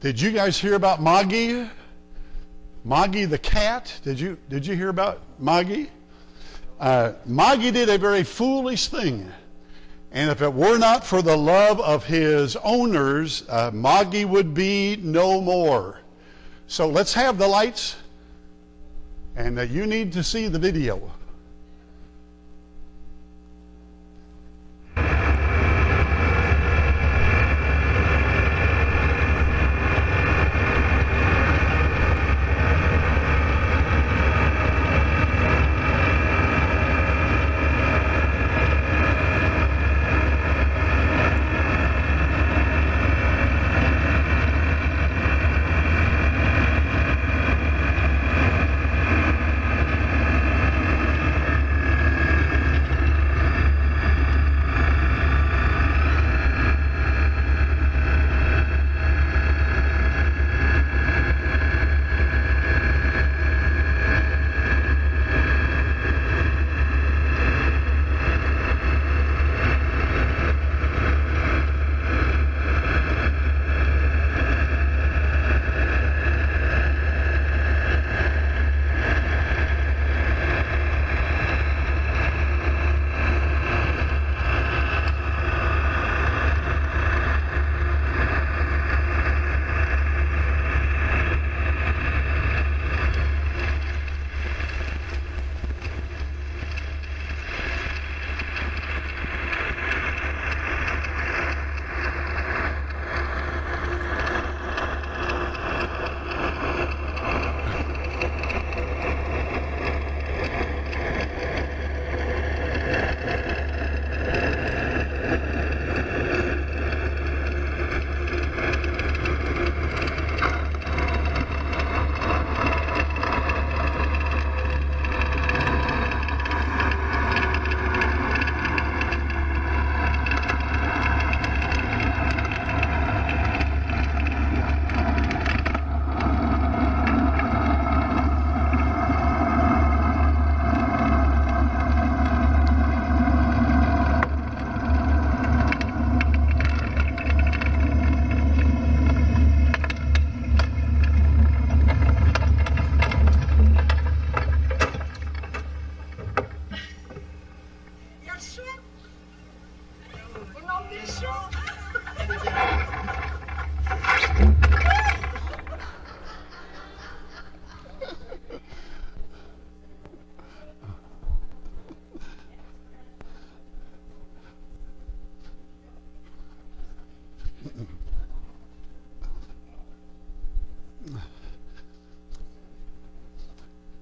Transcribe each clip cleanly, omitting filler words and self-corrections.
Did you guys hear about Moggy? Moggy the cat? Did you hear about Moggy? Moggy did a very foolish thing. And if it were not for the love of his owners, Moggy would be no more. So let's have the lights. And you need to see the video.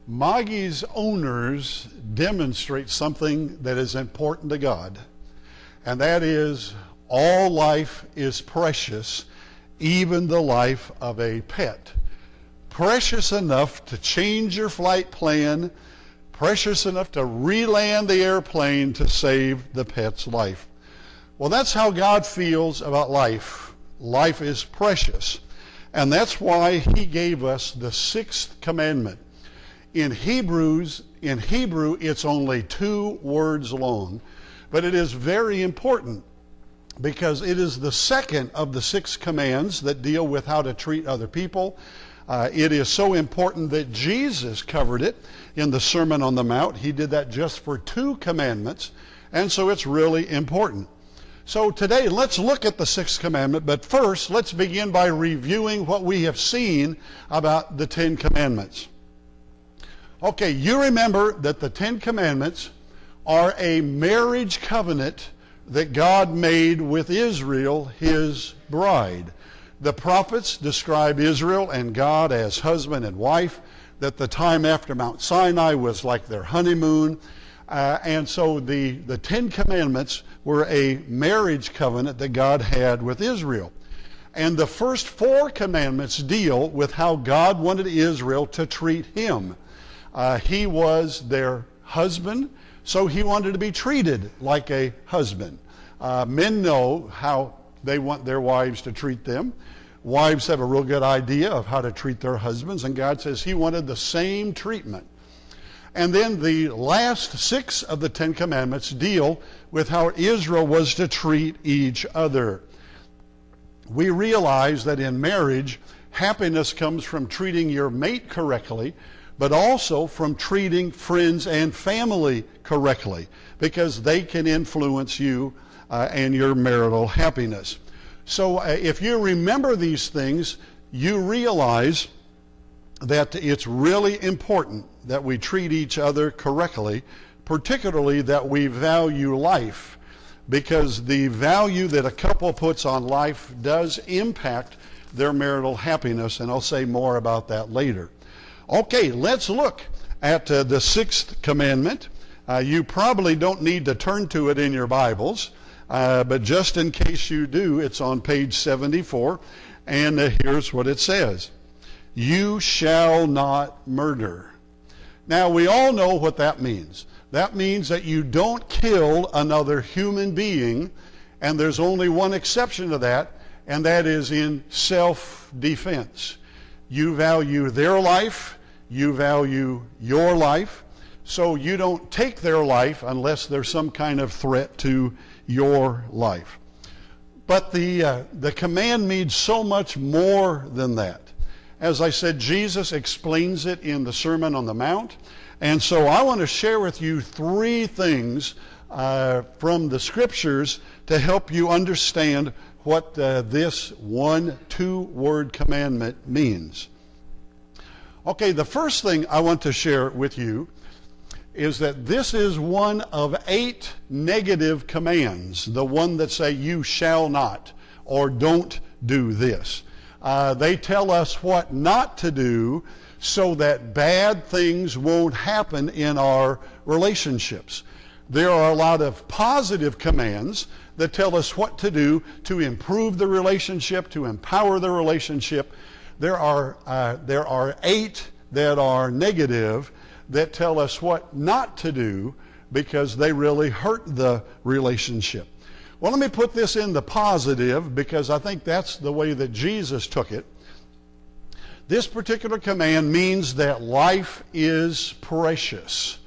Moggy's owners demonstrate something that is important to God, and that is all life is precious, even the life of a pet. Precious enough to change your flight plan, precious enough to re-land the airplane to save the pet's life. Well, that's how God feels about life. Life is precious, and that's why he gave us the sixth commandment. In Hebrew, it's only 2 words long, but it is very important because it is the second of the 6 commands that deal with how to treat other people. It is so important that Jesus covered it in the Sermon on the Mount. He did that just for 2 commandments, and so it's really important. So today, let's look at the 6th commandment, but first, let's begin by reviewing what we have seen about the 10 commandments. Okay, you remember that the 10 commandments are a marriage covenant that God made with Israel, his bride. The prophets describe Israel and God as husband and wife, that the time after Mount Sinai was like their honeymoon. And so the 10 commandments were a marriage covenant that God had with Israel. And the first 4 commandments deal with how God wanted Israel to treat him. He was their husband, so he wanted to be treated like a husband. Men know how they want their wives to treat them. Wives have a real good idea of how to treat their husbands, and God says he wanted the same treatment. And then the last 6 of the 10 commandments deal with how Israel was to treat each other. we realize that in marriage, happiness comes from treating your mate correctly, but also from treating friends and family correctly, because they can influence you and your marital happiness. So if you remember these things, you realize that it's really important that we treat each other correctly, particularly that we value life, because the value that a couple puts on life does impact their marital happiness, and I'll say more about that later. Okay, let's look at the sixth commandment. You probably don't need to turn to it in your Bibles, but just in case you do, it's on page 74, and here's what it says. You shall not murder. Now, we all know what that means. That means that you don't kill another human being, and there's only one exception to that, and that is in self-defense. You value their life, you value your life, so you don't take their life unless there's some kind of threat to your life. But the command means so much more than that. As I said, Jesus explains it in the Sermon on the Mount. And so I want to share with you three things from the Scriptures to help you understand what this two-word commandment means. Okay, the first thing I want to share with you is that this is one of 8 negative commands, the one that say you shall not or don't do this. They tell us what not to do so that bad things won't happen in our relationships. There are a lot of positive commands that tell us what to do to improve the relationship, to empower the relationship. There are 8 that are negative that tell us what not to do because they really hurt the relationship. Well, let me put this in the positive because I think that's the way that Jesus took it. This particular command means that life is precious.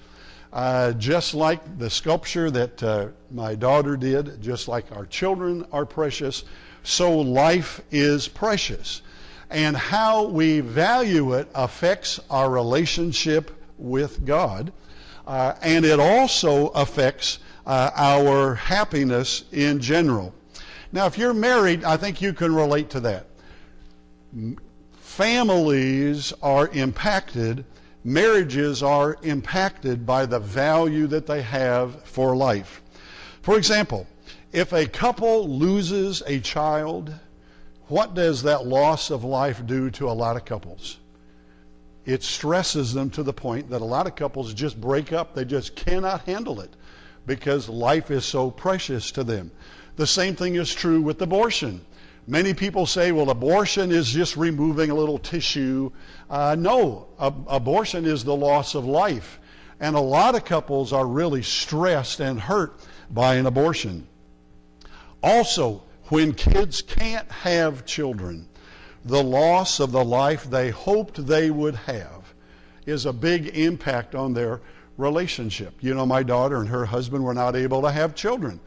Just like the sculpture that my daughter did, just like our children are precious, so life is precious. And how we value it affects our relationship with God, and it also affects our happiness in general. Now, if you're married, I think you can relate to that. Families are impacted, marriages are impacted by the value that they have for life. For example, if a couple loses a child, what does that loss of life do to a lot of couples? It stresses them to the point that a lot of couples just break up. They just cannot handle it because life is so precious to them. The same thing is true with abortion. Many people say, well, abortion is just removing a little tissue. No, abortion is the loss of life. And a lot of couples are really stressed and hurt by an abortion. Also, when kids can't have children, the loss of the life they hoped they would have is a big impact on their relationship. You know, my daughter and her husband were not able to have children,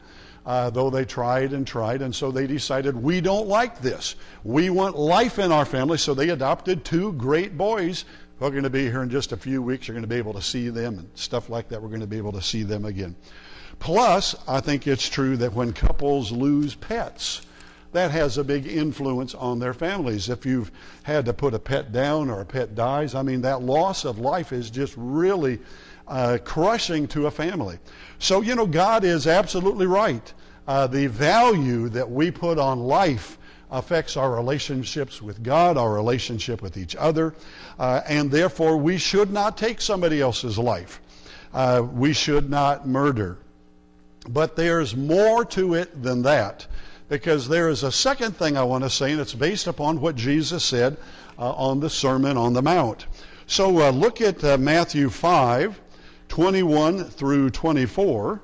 though they tried, and so they decided, we don't like this. We want life in our family, so they adopted 2 great boys who are going to be here in just a few weeks. You're going to be able to see them and stuff like that. We're going to be able to see them again. Plus, I think it's true that when couples lose pets, that has a big influence on their families. If you've had to put a pet down or a pet dies, I mean, that loss of life is just really crushing to a family. So, you know, God is absolutely right. The value that we put on life affects our relationships with God, our relationship with each other, and therefore we should not take somebody else's life. We should not murder. But there's more to it than that, because there is a second thing I want to say, and it's based upon what Jesus said on the Sermon on the Mount. So look at Matthew 5:21 through 24.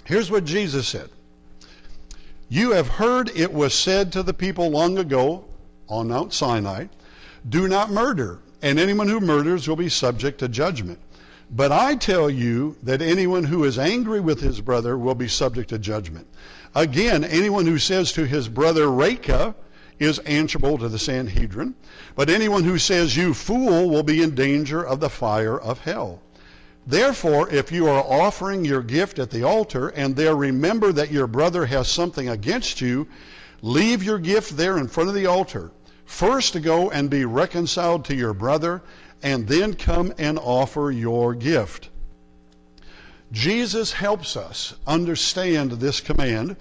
Here's what Jesus said. You have heard it was said to the people long ago on Mount Sinai, do not murder, and anyone who murders will be subject to judgment. But I tell you that anyone who is angry with his brother will be subject to judgment. Again, anyone who says to his brother, Reka, is answerable to the Sanhedrin. But anyone who says, you fool, will be in danger of the fire of hell. Therefore, if you are offering your gift at the altar, and there remember that your brother has something against you, leave your gift there in front of the altar. First to go and be reconciled to your brother, and then come and offer your gift. Jesus helps us understand this command.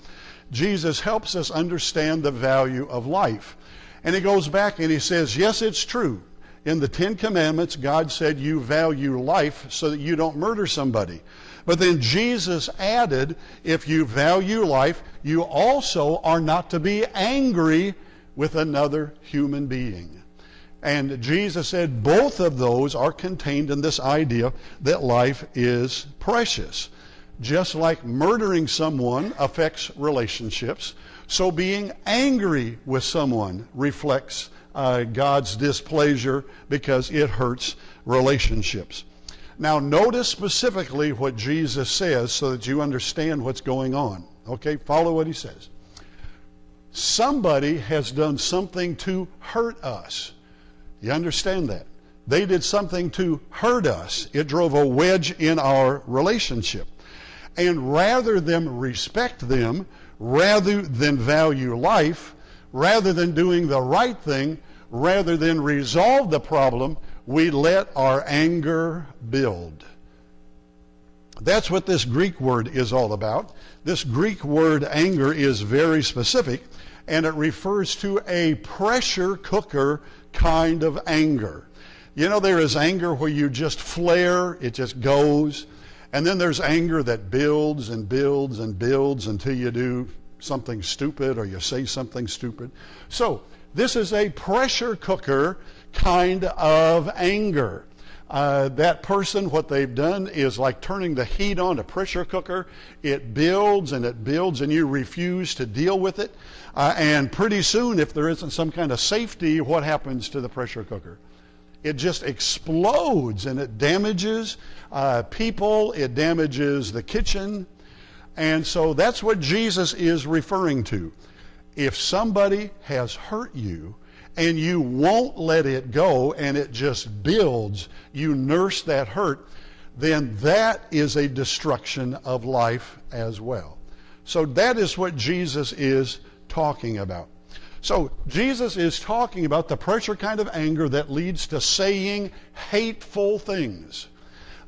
Jesus helps us understand the value of life. And he goes back and he says, yes, it's true. In the Ten Commandments, God said you value life so that you don't murder somebody. But then Jesus added, if you value life, you also are not to be angry with another human being. And Jesus said both of those are contained in this idea that life is precious. Just like murdering someone affects relationships, so being angry with someone reflects God's displeasure because it hurts relationships. Now notice specifically what Jesus says so that you understand what's going on. Okay, follow what he says. Somebody has done something to hurt us. You understand that? They did something to hurt us. It drove a wedge in our relationship. And rather than respect them, rather than value life, rather than doing the right thing, rather than resolve the problem, we let our anger build. That's what this Greek word is all about. This Greek word anger is very specific, and it refers to a pressure cooker kind of anger. You know, there is anger where you just flare, it just goes. And then there's anger that builds and builds and builds until you do something stupid or you say something stupid. So this is a pressure cooker kind of anger. That person, what they've done is like turning the heat on a pressure cooker. It builds and you refuse to deal with it. And pretty soon, if there isn't some kind of safety, what happens to the pressure cooker? It just explodes and it damages people, it damages the kitchen. And so that's what Jesus is referring to. If somebody has hurt you and you won't let it go and it just builds, you nurse that hurt, then that is a destruction of life as well. So that is what Jesus is talking about. So Jesus is talking about the pressure kind of anger that leads to saying hateful things,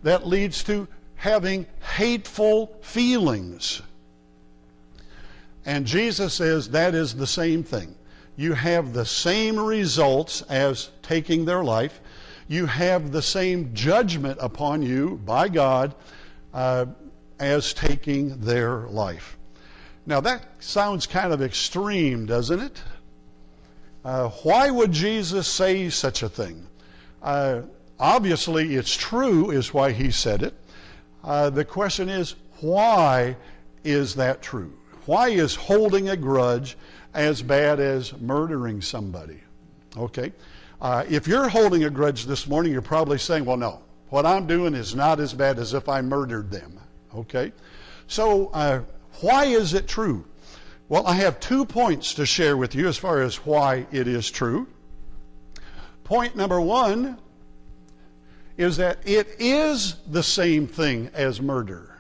that leads to having hateful feelings. And Jesus says that is the same thing. You have the same results as taking their life. You have the same judgment upon you by God as taking their life. Now that sounds kind of extreme, doesn't it? Why would Jesus say such a thing? Obviously it's true is why he said it. The question is, why is that true? Why is holding a grudge as bad as murdering somebody? Okay. If you're holding a grudge this morning, you're probably saying, well, no, what I'm doing is not as bad as if I murdered them. Okay. So why is it true? Well, I have 2 points to share with you as far as why it is true. Point number 1 is that it is the same thing as murder.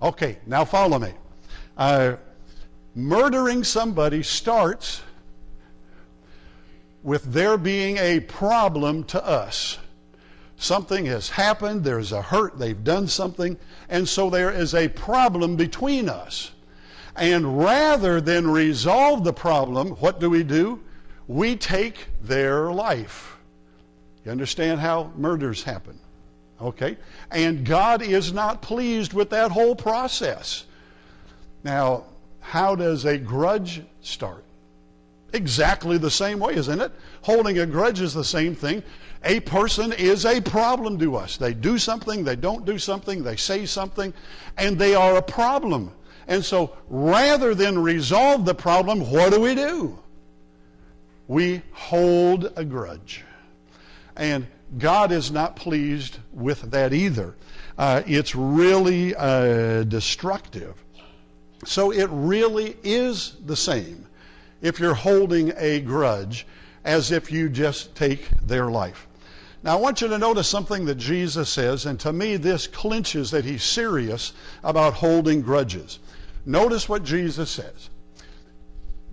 Okay, now follow me. Murdering somebody starts with there being a problem to us. Something has happened, there's a hurt, they've done something, and so there is a problem between us. And rather than resolve the problem, what do? We take their life. You understand how murders happen? Okay? And God is not pleased with that whole process. Now, how does a grudge start? Exactly the same way, isn't it? Holding a grudge is the same thing. A person is a problem to us. They do something, they don't do something, they say something, and they are a problem. And so rather than resolve the problem, what do? We hold a grudge. And God is not pleased with that either. It's really destructive. So it really is the same if you're holding a grudge as if you just take their life. Now I want you to notice something that Jesus says, and to me this clinches that he's serious about holding grudges. Notice what Jesus says.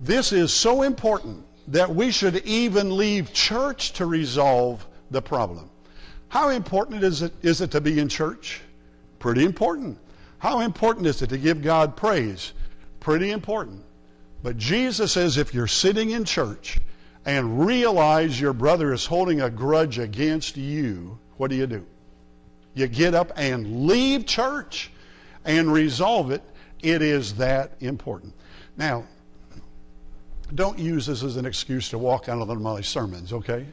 This is so important that we should even leave church to resolve the problem. How important is it to be in church? Pretty important. How important is it to give God praise? Pretty important. But Jesus says if you're sitting in church and realize your brother is holding a grudge against you, what do? You get up and leave church and resolve it. It is that important. Now, don't use this as an excuse to walk out of my sermons, okay?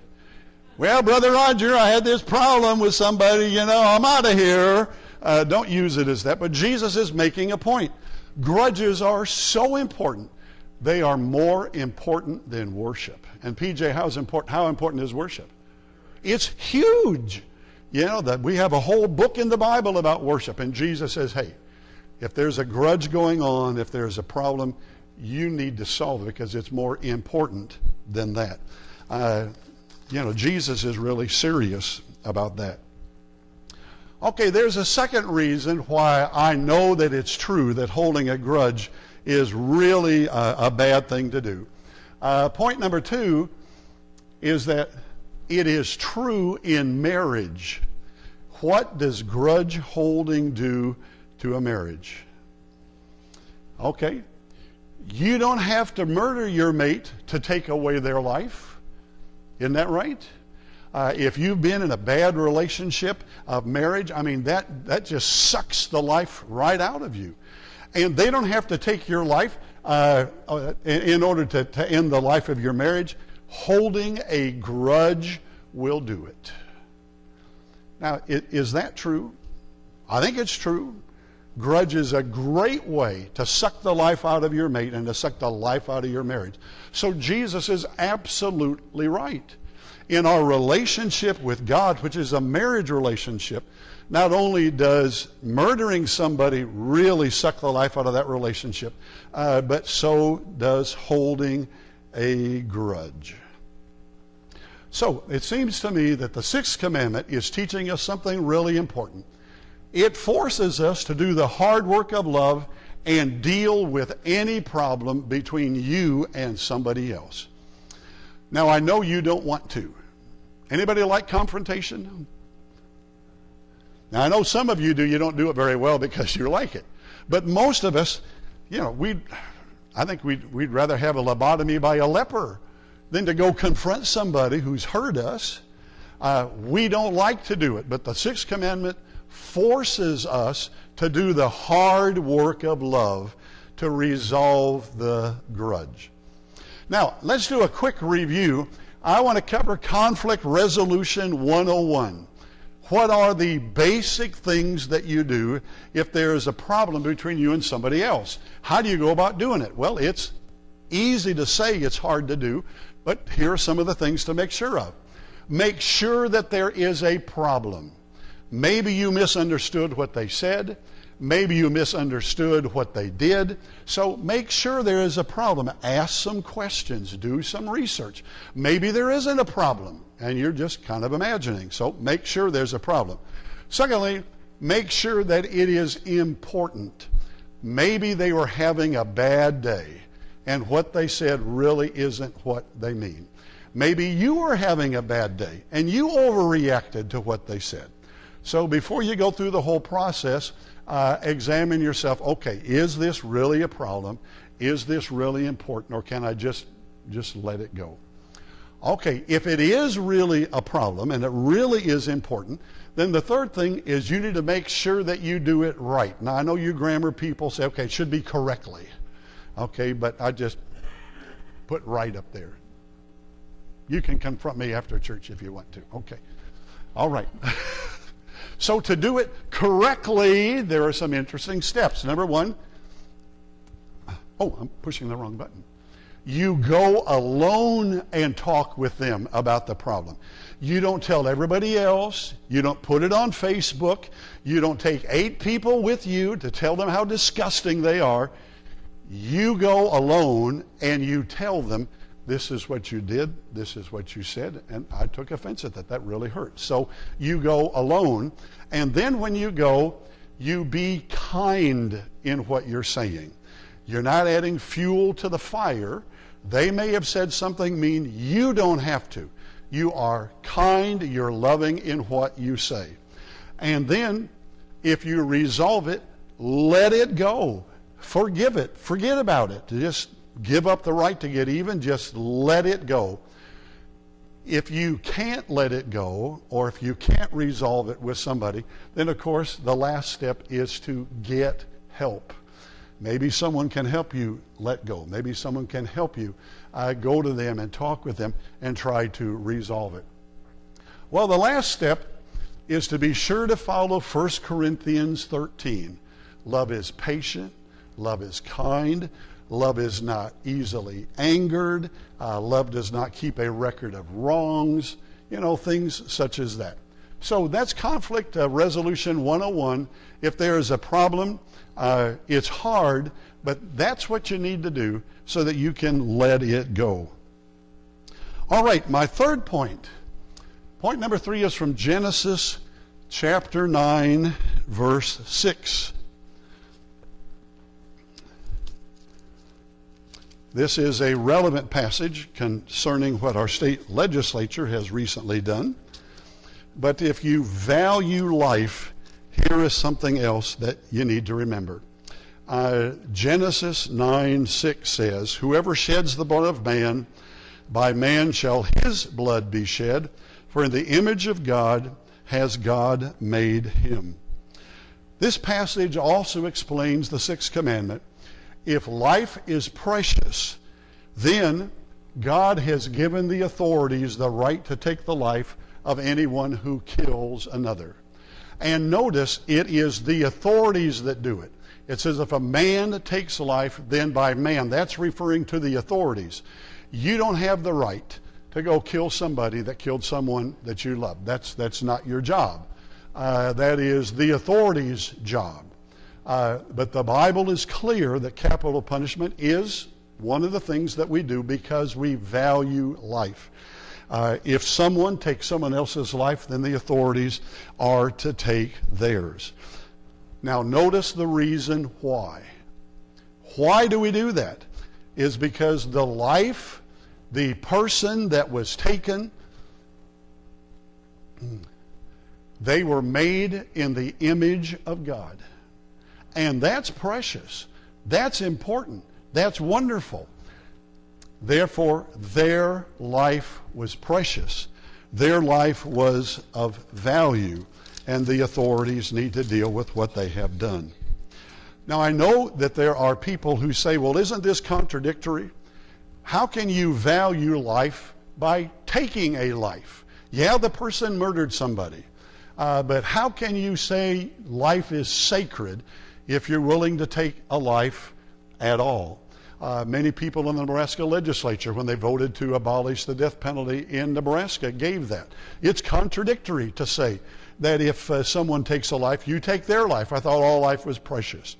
Well, Brother Roger, I had this problem with somebody, I'm out of here. Don't use it as that. But Jesus is making a point. Grudges are so important. They are more important than worship. And PJ, how important is worship? It's huge. That we have a whole book in the Bible about worship. And Jesus says, hey, if there's a grudge going on, if there's a problem, you need to solve it because it's more important than that. Jesus is really serious about that. Okay, there's a second reason why I know that it's true that holding a grudge is really a bad thing to do. Point number 2 is that it is true in marriage. What does grudge holding do to a marriage? Okay, you don't have to murder your mate to take away their life. Isn't that right? If you've been in a bad relationship of marriage, that just sucks the life right out of you. And they don't have to take your life in order to end the life of your marriage. Holding a grudge will do it. Now, is that true? I think it's true. Grudge is a great way to suck the life out of your mate and to suck the life out of your marriage. So Jesus is absolutely right. In our relationship with God, which is a marriage relationship, not only does murdering somebody really suck the life out of that relationship, but so does holding a grudge. So it seems to me that the 6th commandment is teaching us something really important. It forces us to do the hard work of love and deal with any problem between you and somebody else. Now, I know you don't want to. Anybody like confrontation? Now, I know some of you do. You don't do it very well because you like it. But most of us, I think we'd rather have a lobotomy by a leper than to go confront somebody who's hurt us. We don't like to do it. But the 6th commandment forces us to do the hard work of love to resolve the grudge. Now, let's do a quick review. I want to cover Conflict Resolution 101. What are the basic things that you do if there is a problem between you and somebody else? How do you go about doing it? Well, it's easy to say, it's hard to do, but here are some of the things to make sure of. Make sure that there is a problem. Maybe you misunderstood what they said. Maybe you misunderstood what they did. So make sure there is a problem. Ask some questions. Do some research. Maybe there isn't a problem and you're just kind of imagining. So make sure there's a problem. Secondly, make sure that it is important. Maybe they were having a bad day and what they said really isn't what they mean. Maybe you were having a bad day and you overreacted to what they said. So before you go through the whole process, examine yourself. Okay, is this really a problem? Is this really important, or can I just let it go? Okay, if it is really a problem and it really is important, then the third thing is you need to make sure that you do it right. Now, I know you grammar people say, okay, it should be correctly. Okay, but I just put right up there. You can confront me after church if you want to. Okay, all right. So to do it correctly, there are some interesting steps. Number one, I'm pushing the wrong button. You go alone and talk with them about the problem. You don't tell everybody else. You don't put it on Facebook. You don't take 8 people with you to tell them how disgusting they are. You go alone and you tell them, this is what you did, this is what you said, and I took offense at that. That really hurt. So you go alone, and then when you go, you be kind in what you're saying. You're not adding fuel to the fire. They may have said something mean. You don't have to. You are kind, you're loving in what you say. And then, if you resolve it, let it go. Forgive it. Forget about it. Just give up the right to get even. Just let it go. If you can't let it go, or if you can't resolve it with somebody, then of course the last step is to get help. Maybe someone can help you let go. Maybe someone can help you go to them and talk with them and try to resolve it. Well, the last step is to be sure to follow 1 Corinthians 13. Love is patient. Love is kind. Love is not easily angered. Love does not keep a record of wrongs. You know, things such as that. So that's conflict resolution 101. If there is a problem, it's hard, but that's what you need to do so that you can let it go. All right, my third point. Point number 3 is from Genesis chapter 9, verse 6. This is a relevant passage concerning what our state legislature has recently done. But if you value life, here is something else that you need to remember. Genesis 9:6 says, "Whoever sheds the blood of man, by man shall his blood be shed, for in the image of God has God made him." This passage also explains the 6th commandment. If life is precious, then God has given the authorities the right to take the life of anyone who kills another. And notice, it is the authorities that do it. It says if a man takes life, then by man. That's referring to the authorities. You don't have the right to go kill somebody that killed someone that you love. That's not your job. That is the authorities' job. But the Bible is clear that capital punishment is one of the things that we do because we value life. If someone takes someone else's life, then the authorities are to take theirs. Now notice the reason why. Why do we do that? Is because the life, the person that was taken, they were made in the image of God. And that's precious. That's important. That's wonderful. Therefore, their life was precious. Their life was of value. And the authorities need to deal with what they have done. Now, I know that there are people who say, well, isn't this contradictory? How can you value life by taking a life? Yeah, the person murdered somebody. But how can you say life is sacred if you're willing to take a life at all? Many people in the Nebraska legislature, when they voted to abolish the death penalty in Nebraska, gave that. It's contradictory to say that if someone takes a life, you take their life. I thought all life was precious.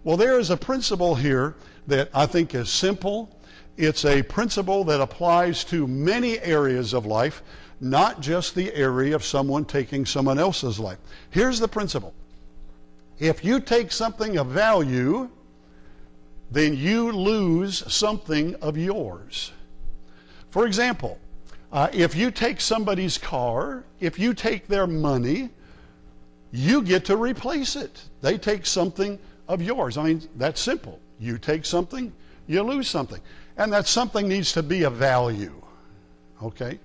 Well, there is a principle here that I think is simple. It's a principle that applies to many areas of life, not just the area of someone taking someone else's life. Here's the principle. If you take something of value, then you lose something of yours. For example, if you take somebody's car, if you take their money, you get to replace it. They take something of yours. I mean, that's simple. You take something, you lose something. And that something needs to be of value. Okay?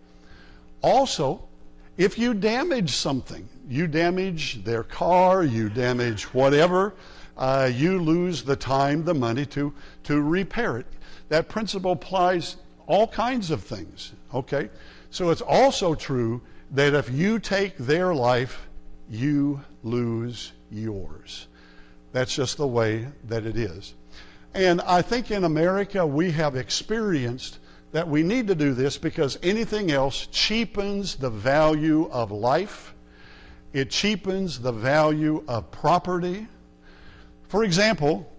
Also, if you damage something, you damage their car, you damage whatever, you lose the time, the money to repair it. That principle applies all kinds of things, okay? So it's also true that if you take their life, you lose yours. That's just the way that it is. And I think in America we have experienced that we need to do this because anything else cheapens the value of life. It cheapens the value of property. For example,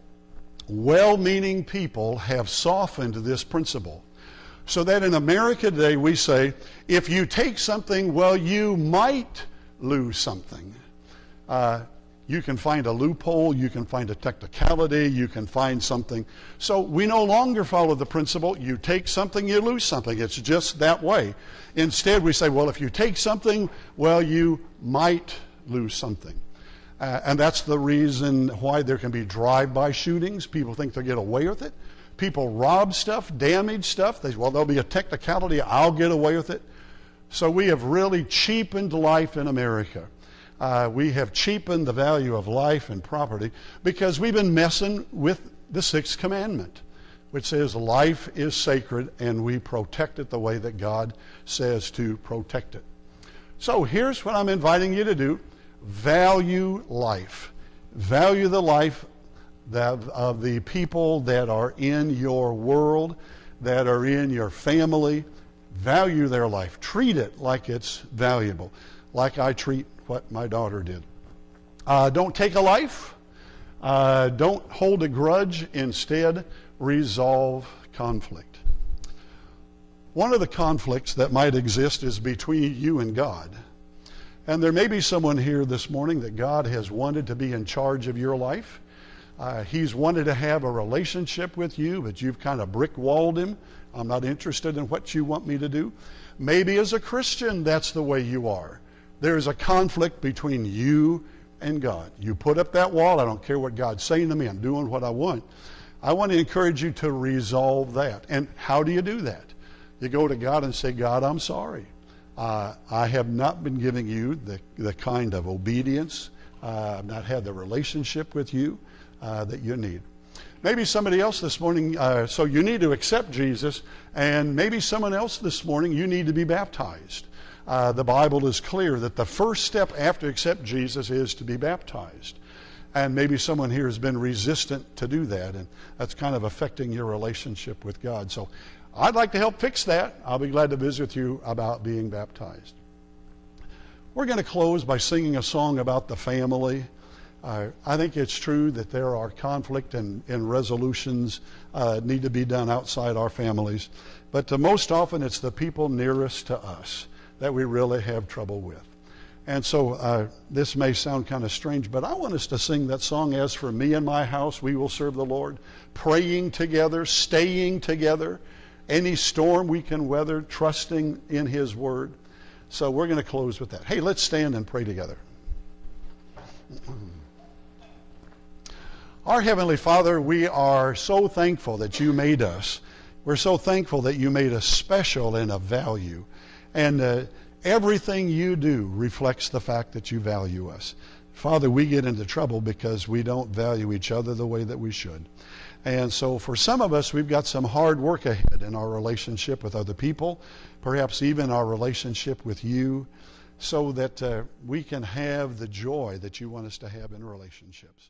well-meaning people have softened this principle. So that in America today we say, if you take something, well, you might lose something. You can find a loophole, you can find a technicality, you can find something. So we no longer follow the principle, you take something, you lose something. It's just that way. Instead, we say, well, if you take something, well, you might lose something. And that's the reason why there can be drive-by shootings. People think they'll get away with it. People rob stuff, damage stuff. They say, well, there'll be a technicality, I'll get away with it. So we have really cheapened life in America. We have cheapened the value of life and property because we've been messing with the sixth commandment, which says life is sacred and we protect it the way that God says to protect it. So here's what I'm inviting you to do. Value life. Value the life of the people that are in your world, that are in your family. Value their life. Treat it like it's valuable, like I treat what my daughter did. Don't take a life. Don't hold a grudge. Instead, resolve conflict. One of the conflicts that might exist is between you and God. And there may be someone here this morning that God has wanted to be in charge of your life. He's wanted to have a relationship with you, but you've kind of brick-walled him. I'm not interested in what you want me to do. Maybe as a Christian, that's the way you are. There's a conflict between you and God. You put up that wall. I don't care what God's saying to me. I'm doing what I want. I want to encourage you to resolve that. And how do you do that? You go to God and say, God, I'm sorry. I have not been giving you the kind of obedience. I've not had the relationship with you that you need. Maybe somebody else this morning, so you need to accept Jesus, and maybe someone else this morning, you need to be baptized. The Bible is clear that the first step after accept Jesus is to be baptized. And maybe someone here has been resistant to do that, and that's kind of affecting your relationship with God. So I'd like to help fix that. I'll be glad to visit with you about being baptized. We're going to close by singing a song about the family. I think it's true that there are conflict and resolutions need to be done outside our families. But most often it's the people nearest to us that we really have trouble with. And so this may sound kind of strange, but I want us to sing that song, As for Me and My House, We Will Serve the Lord. Praying together, staying together, any storm we can weather, trusting in His Word. So we're going to close with that. Hey, let's stand and pray together. Our Heavenly Father, we are so thankful that you made us. We're so thankful that you made us special and of value. And everything you do reflects the fact that you value us. Father, we get into trouble because we don't value each other the way that we should. And so for some of us, we've got some hard work ahead in our relationship with other people, perhaps even our relationship with you, so that we can have the joy that you want us to have in relationships.